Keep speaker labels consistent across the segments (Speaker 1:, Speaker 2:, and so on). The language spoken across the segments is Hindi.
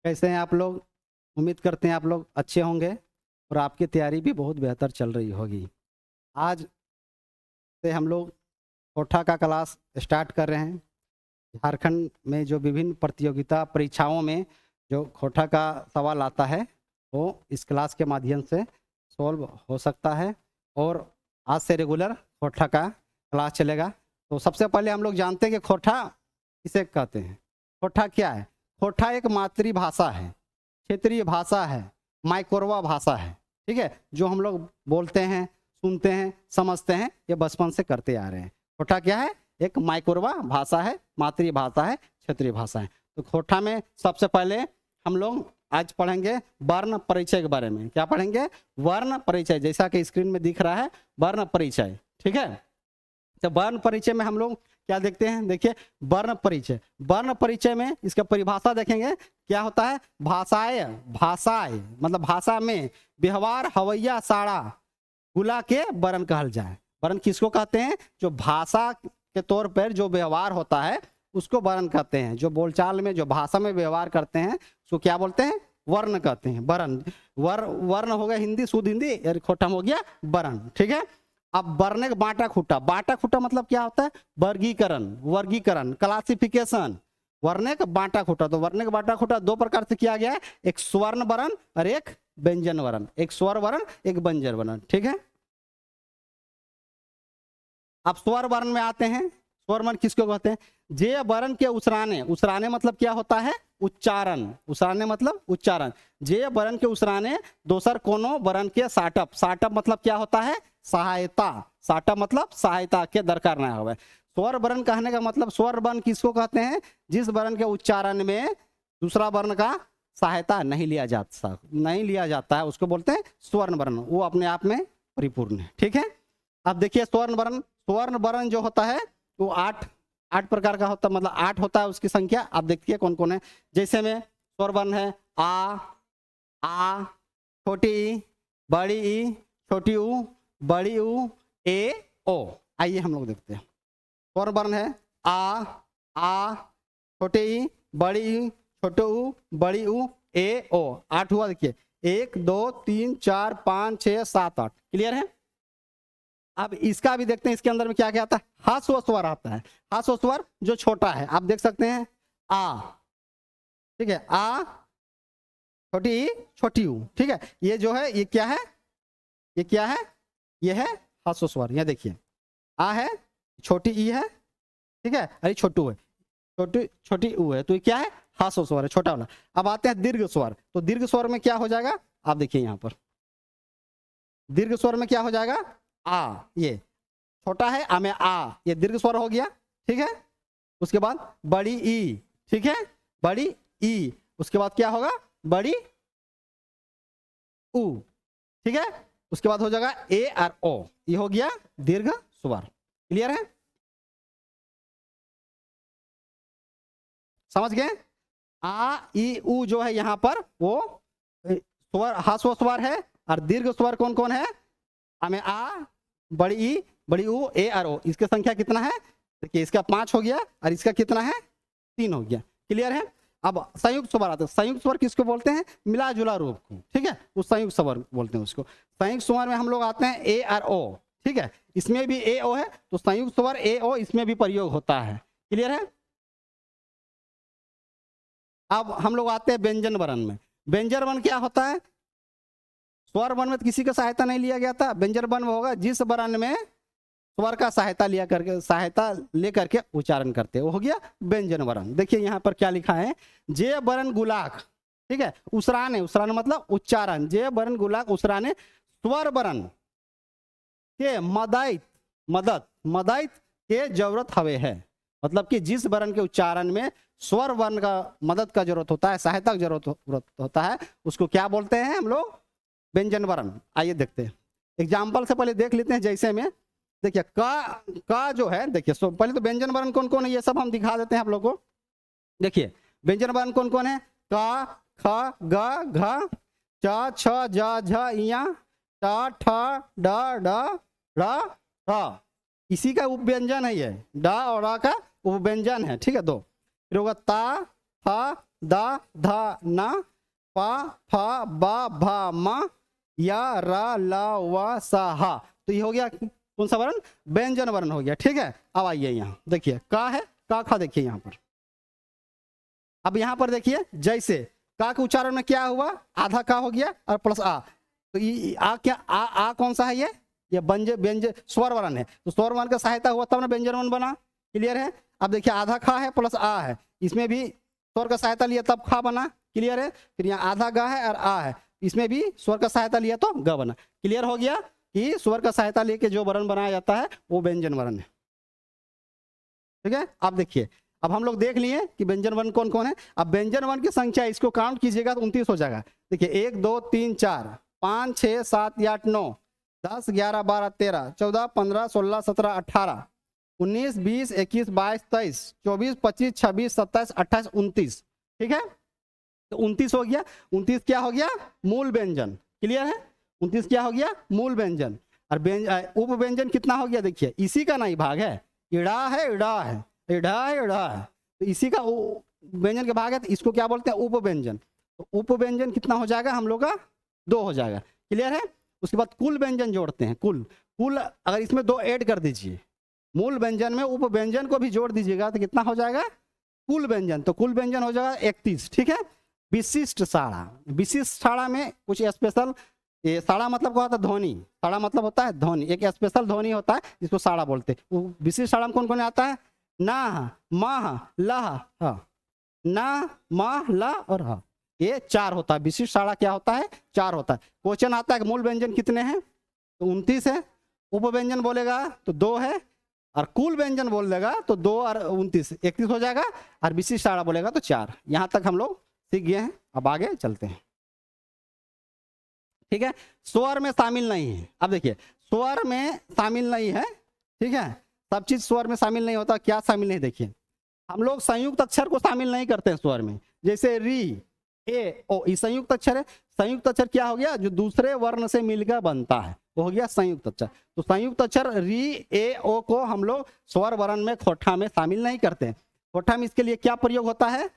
Speaker 1: कैसे हैं आप लोग? उम्मीद करते हैं आप लोग अच्छे होंगे और आपकी तैयारी भी बहुत बेहतर चल रही होगी। आज से हम लोग कोठा का क्लास स्टार्ट कर रहे हैं। झारखंड में जो विभिन्न प्रतियोगिता परीक्षाओं में जो कोठा का सवाल आता है वो इस क्लास के माध्यम से सॉल्व हो सकता है। और आज से रेगुलर कोठा का क्लास चलेगा। तो सबसे पहले हम लोग जानते हैं कि कोठा किसे कहते हैं। कोठा क्या है? कोठा एक मातृभाषा है, क्षेत्रीय भाषा है, माइक्रोवा भाषा है। ठीक है, जो हम लोग बोलते हैं, सुनते हैं, समझते हैं, ये बचपन से करते आ रहे हैं। कोठा क्या है? एक माइक्रोवा भाषा है, मातृभाषा है, क्षेत्रीय भाषा है। तो कोठा में सबसे पहले हम लोग आज पढ़ेंगे वर्ण परिचय के बारे में। क्या पढ़ेंगे? वर्ण परिचय, जैसा कि स्क्रीन में दिख रहा है वर्ण परिचय। ठीक है, तो वर्ण परिचय में हम लोग क्या देखते हैं? देखिए, वर्ण परिचय। वर्ण परिचय में इसका परिभाषा देखेंगे क्या होता है। भाषाएं, भाषाएं मतलब भाषा में व्यवहार हवैया साड़ा गुला के वर्ण कहल जाए। वर्ण किसको कहते हैं? जो भाषा के तौर पर जो व्यवहार होता है उसको वर्ण कहते हैं। जो बोलचाल में जो भाषा में व्यवहार करते हैं उसको क्या बोलते हैं? वर्ण कहते हैं। वर्ण वर्ण हो गया हिंदी, शुद्ध हिंदी, और खोटम हो गया वर्ण। ठीक है, अब वर्ण का बाटा खूटा। बाटा खूटा मतलब क्या होता है? वर्गीकरण, वर्गीकरण, क्लासिफिकेशन। वर्ण का बाटा खूटा। तो वर्ण का बाटा खूटा दो प्रकार से किया गया है, एक स्वर्ण वर्ण और एक व्यंजन वर्ण। एक स्वर वर्ण, एक व्यंजन वर्ण। ठीक है, अब स्वर वर्ण में आते हैं। स्वर वर्ण किसको कहते हैं? जे वर्ण के उसराने। उसराने मतलब क्या होता है? उच्चारण। उसराने मतलब उच्चारण। जे वर्ण के उसराने दोसर कोनो वर्ण के साटअप। साटअप मतलब क्या होता है? सहायता। साटअप मतलब सहायता के दरकार ना हो। स्वर वर्ण कहने का मतलब, स्वर वर्ण किसको कहते हैं? जिस वर्ण के उच्चारण में दूसरा वर्ण का सहायता नहीं लिया जाता है उसको बोलते हैं स्वर्ण वर्ण। वो अपने आप में परिपूर्ण है। ठीक है, अब देखिए स्वर्ण वर्ण। स्वर्ण वर्ण जो होता है वो आठ प्रकार का होता है, मतलब 8 होता है उसकी संख्या। आप देखिए कौन कौन है। जैसे में स्वर वर्ण है आ, छोटी ई, बड़ी ई, छोटी ऊ, बड़ी ऊ, ए, ओ। आइए हम लोग देखते हैं। स्वर वर्ण है आ, छोटी ई, बड़ी ई, छोटे ऊ, बड़ी ऊ, ए, ओ। 8 हुआ। देखिए 1 2 3 4 5 6 7 8। क्लियर है? अब इसका भी देखते हैं, इसके अंदर में क्या क्या आता है। ह्रस्व स्वर आता है। ह्रस्व स्वर जो छोटा है, आप देख सकते हैं आ। ठीक है, आ, छोटी ई, छोटी ऊ। ठीक है, ये जो है ये क्या है? ये क्या है? ये है ह्रस्व स्वर। यहाँ देखिए आ है, छोटी ई है, ठीक है, अरे छोटू है, छोटी छोटी ऊ है। तो ये क्या है? ह्रस्व स्वर है, छोटा वाला। अब आते हैं दीर्घ स्वर। तो दीर्घ स्वर में क्या हो जाएगा? आप देखिए यहाँ पर दीर्घ स्वर में क्या हो जाएगा? आ। ये छोटा है आ में आ, ये दीर्घ स्वर हो गया। ठीक है, उसके बाद बड़ी ई। ठीक है, बड़ी ई। उसके बाद क्या होगा? बड़ी ऊ। ठीक है, उसके बाद हो जाएगा ए और ओ। ये हो गया दीर्घ स्वर। क्लियर है? समझ गए? आ ई ऊ जो है यहाँ पर वो स्वर, ह्रस्व स्वर है। और दीर्घ स्वर कौन कौन है? आ में आ, बड़ी ई, बड़ी ऊ, ए और ओ। इसकी संख्या कितना है? देखिए इसका 5 हो गया और इसका कितना है? 3 हो गया। क्लियर है? अब संयुक्त स्वर आते हैं। संयुक्त स्वर किसको बोलते हैं? मिला जुला रूप को। ठीक है, उस संयुक्त स्वर बोलते हैं उसको। संयुक्त स्वर में हम लोग आते हैं ए और ओ। ठीक है, इसमें भी ए ओ है, तो संयुक्त स्वर ए ओ इसमें भी प्रयोग होता है। क्लियर है? अब हम लोग आते हैं व्यंजन वर्ण में। व्यंजन वर्ण क्या होता है? स्वर वर्ण में तो किसी का सहायता नहीं लिया गया था। व्यंजन वर्ण होगा जिस वर्ण में स्वर का सहायता लेकर के उच्चारण करते हैं, वो हो गया व्यंजन वर्ण। देखिए यहाँ पर क्या लिखा है, जे वर्ण गुलाक। ठीक है, उसराने, उसराने मतलब उच्चारण। जे वर्ण गुलाक उसराने स्वर वर्ण के मदद के जरूरत हवे है। मतलब कि जिस वर्ण के उच्चारण में स्वर वर्ण का मदद का जरूरत होता है, सहायता की जरूरत होता है, उसको क्या बोलते हैं हम लोग? व्यंजन वर्ण। आइए देखते हैं एग्जाम्पल से पहले देख लेते हैं। जैसे में देखिए का जो है, देखिए पहले तो व्यंजन वर्ण कौन कौन है ये सब हम दिखा देते हैं आप लोगों को। देखिए व्यंजन वर्ण कौन कौन है? का, ख, ग, घ, च, छ, ज, झ, इया, ट, ठ, ड, ढ, र। इसी का उपव्यंजन है ये। ड और र का उपव्यंजन है। ठीक है, दो। फिर होगा ता, फा दा धा ना पा फा बा भा मा या रा ला वा सा हा। तो ये हो गया कौन सा वर्ण? व्यंजन वर्ण हो गया। ठीक है, अब आइए यहाँ देखिए का है का खा, देखिए यहाँ पर। अब यहाँ पर देखिए जैसे का के उच्चारण में क्या हुआ, आधा का हो गया और प्लस आ। तो ये आ क्या, आ कौन सा है? ये व्यंजन स्वर वर्ण है। तो स्वर वर्ण का सहायता हुआ तब ना व्यंजन वर्ण बना। क्लियर है? अब देखिए आधा खा है प्लस आ है, इसमें भी स्वर का सहायता लिया तब खा बना। क्लियर है? फिर यहाँ आधा ग है और आ है, इसमें भी स्वर का सहायता लिया तो ग बना। क्लियर हो गया कि स्वर का सहायता लेके जो वर्ण बनाया जाता है वो व्यंजन वर्ण है। ठीक है, अब देखिए अब हम लोग देख लिए कि व्यंजन वर्ण कौन कौन है। अब व्यंजन वर्ण की संख्या इसको काउंट कीजिएगा तो 29 हो जाएगा। देखिए 1 2 3 4 5 6 7 8 9 10 11 12 13 14 15 16 17 18 19 20 21 22 23 24 25 26 27 28 29। ठीक है, तो 29 हो गया। 29 क्या हो गया? मूल व्यंजन। क्लियर है? 29 क्या हो गया? मूल व्यंजन। और उप व्यंजन कितना हो गया? देखिए इसी का नहीं भाग है, इड़ा है इड़ा है, इड़ा है इड़ा है, तो इसी का व्यंजन के भाग है, तो इसको क्या बोलते हैं? उप व्यंजन। तो उप व्यंजन कितना हो जाएगा हम लोग का? 2 हो जाएगा। क्लियर है? उसके बाद कुल व्यंजन जोड़ते हैं। कुल अगर इसमें 2 ऐड कर दीजिए, मूल व्यंजन में उप व्यंजन को भी जोड़ दीजिएगा तो कितना हो जाएगा? कुल व्यंजन। तो कुल व्यंजन हो जाएगा 31। ठीक है, विशिष्ट साड़ा। विशिष्ट साड़ा में कुछ स्पेशल, ये साड़ा मतलब क्या होता है? ध्वनि। साड़ा मतलब होता है ध्वनि, एक स्पेशल ध्वनि होता है जिसको साड़ा बोलते हैं। वो विशिष्ट साड़ा में कौन कौन आता है? ना, मा, ला, हा। ना, मा, ला और हा, ये 4 होता है। विशिष्ट साड़ा क्या होता है? 4 होता है। क्वेश्चन आता है कि मूल व्यंजन कितने हैं? तो 29 है। उप व्यंजन बोलेगा तो 2 है, और कुल व्यंजन बोल देगा तो 2 और 29 31 हो जाएगा, और विशिष्ट साड़ा बोलेगा तो 4। यहां तक हम लोग सीख गए हैं। अब आगे चलते हैं। ठीक है, स्वर में शामिल नहीं है। अब देखिए स्वर में शामिल नहीं है। ठीक है, सब चीज स्वर में शामिल नहीं होता। क्या शामिल नहीं? देखिए हम लोग संयुक्त अक्षर को शामिल नहीं करते हैं स्वर में। जैसे री, ए, ओ, ये संयुक्त अक्षर है। संयुक्त अक्षर क्या हो गया? जो दूसरे वर्ण से मिलकर बनता है वो हो गया संयुक्त अक्षर। तो संयुक्त अक्षर री, ए, ओ को हम लोग स्वर वर्ण में खोठा में शामिल नहीं करते हैं। खोठा में इसके लिए क्या प्रयोग होता है?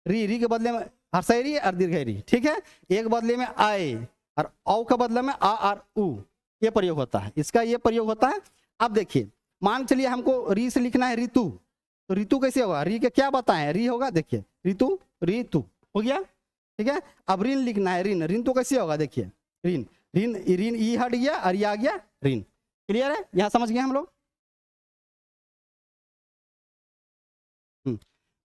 Speaker 1: री के बदले में हर्षैरी और दीर्घैरी। ठीक है, एक बदले में आए और औ के बदले में आ और उ, ये प्रयोग होता है, इसका ये प्रयोग होता है। अब देखिए मान चलिए हमको री से लिखना है ऋतु, तो ऋतु कैसे होगा? री के क्या बताएं? री होगा। देखिए ऋतु, ऋतु हो गया। ठीक है, अब ऋण लिखना है ऋण, ऋण तो कैसे होगा? देखिए ऋण, ऋण, ऋण ई हट गया और ये आ गया ऋण। क्लियर है? यहां समझ गए हम लोग?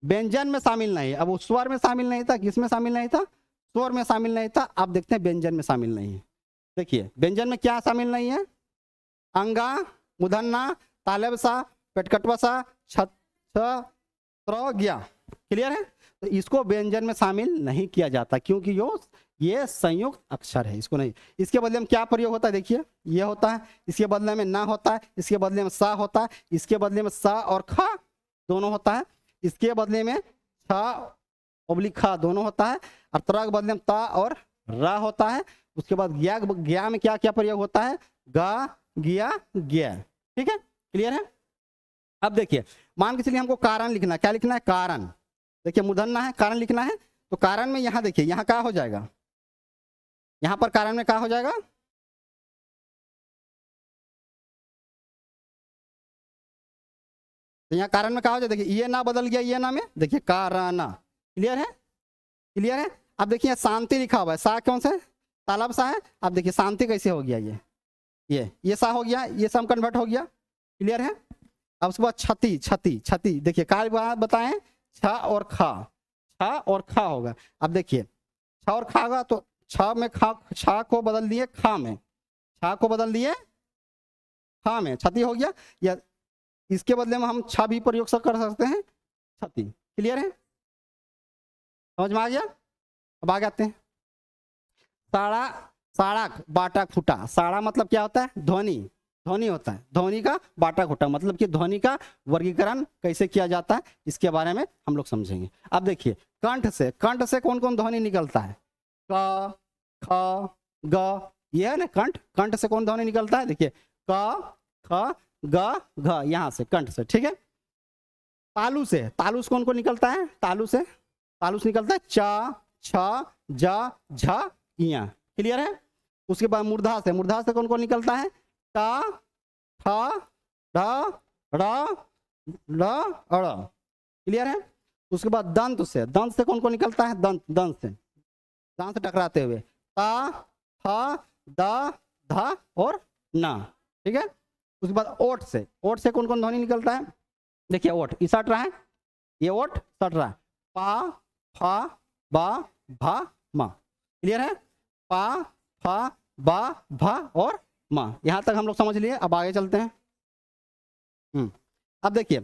Speaker 1: व्यंजन में शामिल नहीं। अब वो स्वर में शामिल नहीं था, किसमें शामिल नहीं था? स्वर में शामिल नहीं था। अब देखते हैं व्यंजन में शामिल नहीं है। देखिए व्यंजन में क्या शामिल नहीं है? अंगा, मूर्धन्य, तालव्य, पेटकटवा, छत्रज्ञ। क्लियर है? तो इसको व्यंजन में शामिल नहीं किया जाता क्योंकि ये संयुक्त अक्षर है, इसको नहीं। इसके बदले में क्या प्रयोग होता है? देखिए ये होता है, इसके बदले में ना होता है, इसके बदले में सा होता है, इसके बदले में सा और खा दोनों होता है, इसके बदले में छा ओब्लिक खा दोनों होता है, और त्र के बदले में ता और रा होता है। उसके बाद ज्ञा में क्या क्या प्रयोग होता है? गा, गिया, ज्ञा। ठीक है, क्लियर है? अब देखिए मान के चलिए हमको कारण लिखना है। क्या लिखना है? कारण। देखिए मूर्धन्य है, कारण लिखना है, तो कारण में यहां देखिए यहां क्या हो जाएगा? यहां पर कारण में क्या हो जाएगा? तो यहाँ कारण में क्या हो जाए? देखिए ये ना बदल गया, ये ना में देखिए काराना। क्लियर है? क्लियर है? अब देखिए शांति लिखा हुआ है, सा कौन सा है? तालब सा है। अब देखिए शांति कैसे हो गया? ये सा हो गया, ये सम कन्वर्ट हो गया। क्लियर है? अब उसके बाद छति, छति, छति देखिए क्या बताएं? छ और खा, छ और खा होगा। अब देखिए छ और खा होगा तो छ में खा, छ को बदल दिए खा में, छ को बदल दिए खा में, छति हो गया। या इसके बदले में हम छ भी प्रयोग कर सकते हैं, छति। क्लियर है? समझ में आ गया? अब आगे आते हैं। साड़ा, साड़क, बाटा खुटा। साड़ा मतलब क्या होता है? ध्वनि, ध्वनि होता है। ध्वनि का बाटा खुटा मतलब कि ध्वनि का वर्गीकरण कैसे किया जाता है इसके बारे में हम लोग समझेंगे। अब देखिए कंठ से कौन कौन ध्वनि निकलता है? क, ख, ग, ये है ना कंठ। कंठ से कौन ध्वनि निकलता है? देखिए क, ख, ग, घ, यहां से कंठ से। ठीक है, तालु से कौन कौन निकलता है? तालु से तालु से निकलता है चा, छ, जा, झा, इया। क्लियर है। उसके बाद मूर्धास है, मूर्धास से कौन कौन निकलता है? टा, ठा, ढा, ड़ा, ड़, अड़। क्लियर है। उसके बाद दंत से, दंत से कौन कौन निकलता है? दंत, दंत से, दांत से टकराते हुए ता, था, दा, धा और ना। ठीक है। उसके बाद ओठ से, ओठ से कौन कौन ध्वनि निकलता है? देखिए ओठ ई सट रहा है, ये ओठ सट रहा है, पा, फा, बा, भा, मा। क्लियर है। पा, फा, बा, भा और मा। यहां तक हम लोग समझ लिए। अब आगे चलते हैं। अब देखिए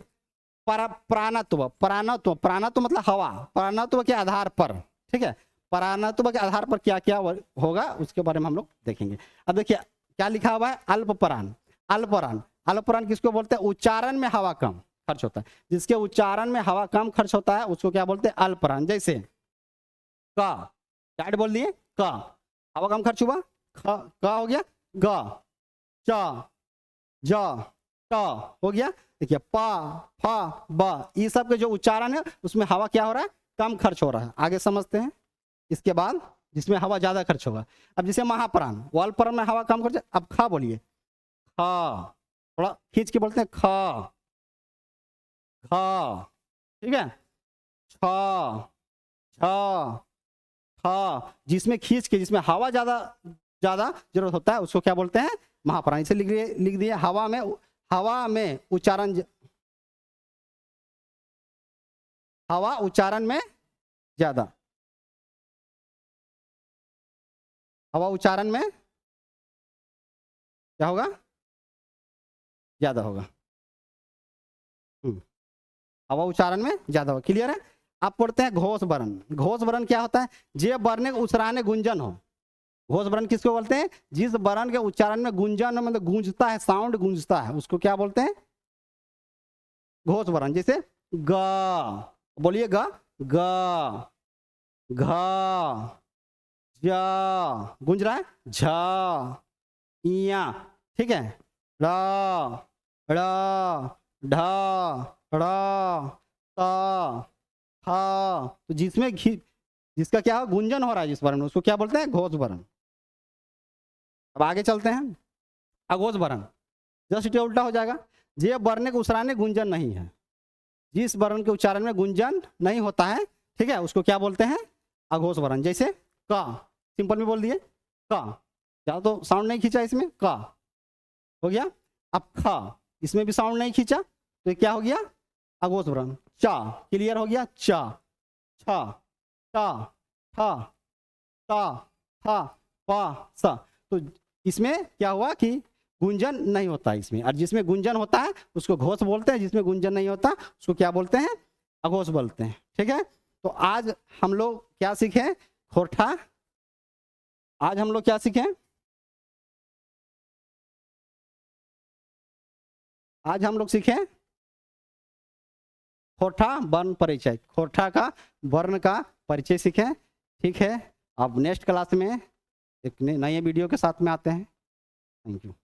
Speaker 1: प्राणत्व, प्राणत्व, प्राणत्व मतलब हवा, प्राणत्व के आधार पर। ठीक है। प्राणत्व के आधार पर क्या क्या होगा उसके बारे में हम लोग देखेंगे। अब देखिए क्या लिखा हुआ है? अल्पप्राण। अल्पप्राण, अल्पप्राण किसको बोलते हैं? उच्चारण में हवा कम खर्च होता है, जिसके उच्चारण में हवा कम खर्च होता है उसको क्या बोलते हैं? अल्पप्राण। जैसे का, क्या बोल दिए? का, हवा कम खर्च हुआ, का हो गया, ग, च, ज, ट हो गया। देखिए पा, फा, ब, ये सब के जो उच्चारण है उसमें हवा क्या हो रहा है? कम खर्च हो रहा है। आगे समझते हैं। इसके बाद जिसमें हवा ज्यादा खर्च होगा, अब जैसे महाप्राण, वालप्राण में हवा कम खर्च। अब खा बोलिए, खा, थोड़ा खींच के बोलते हैं, खा, खा। ठीक है। छ, छ, खा, जिसमें खींच के, जिसमें हवा ज्यादा ज्यादा जरूरत होता है उसको क्या बोलते हैं? महाप्राण। इसे लिख दिए हवा में, हवा में उच्चारण, हवा उच्चारण में ज्यादा, हवा उच्चारण में क्या होगा? ज्यादा होगा। हवा उच्चारण में ज्यादा होगा। क्लियर है। आप पढ़ते हैं घोष वर्ण। घोष वर्ण क्या होता है? जे वर्ण के उच्चारण गुंजन हो। घोष वर्ण किसको बोलते हैं? जिस वर्ण के उच्चारण में गुंजन मतलब गूंजता है, साउंड गूंजता है, उसको क्या बोलते हैं? घोष वर्ण। जैसे ग, बोलिए ग, ग, घ, ज, गूंज रहा है, झ, इया। ठीक है। र, ड़, ढ, ड़, त, थ। तो जिसमें जिसका क्या गुंजन हो रहा है जिस वर्ण में उसको क्या बोलते हैं? घोष वर्ण। अब आगे चलते हैं। अघोष वर्ण जस्ट उल्टा हो जाएगा। जे वर्ण के उच्चारण में गुंजन नहीं है, जिस वर्ण के उच्चारण में गुंजन नहीं होता है, ठीक है, उसको क्या बोलते हैं? अघोष वर्ण। जैसे का, सिंपल में बोल दिए का, ज्यादा तो साउंड नहीं खींचा इसमें, का हो गया। अब खा, इसमें भी साउंड नहीं खींचा तो क्या हो गया? अघोष वर्ण। चा, क्लियर हो गया, चा, छा, टा, ठा, ता, था, पा, सा। तो इसमें क्या हुआ कि गुंजन नहीं होता है इसमें, और जिसमें गुंजन होता है उसको घोष बोलते हैं, जिसमें गुंजन नहीं होता उसको क्या बोलते हैं? अघोष बोलते हैं। ठीक है। तो आज हम लोग क्या सीखे? खोरठा। आज हम लोग क्या सीखे? आज हम लोग सीखे खोरठा वर्ण परिचय, खोरठा का वर्ण का परिचय सीखे। ठीक है। अब नेक्स्ट क्लास में एक नए वीडियो के साथ में आते हैं। Thank you.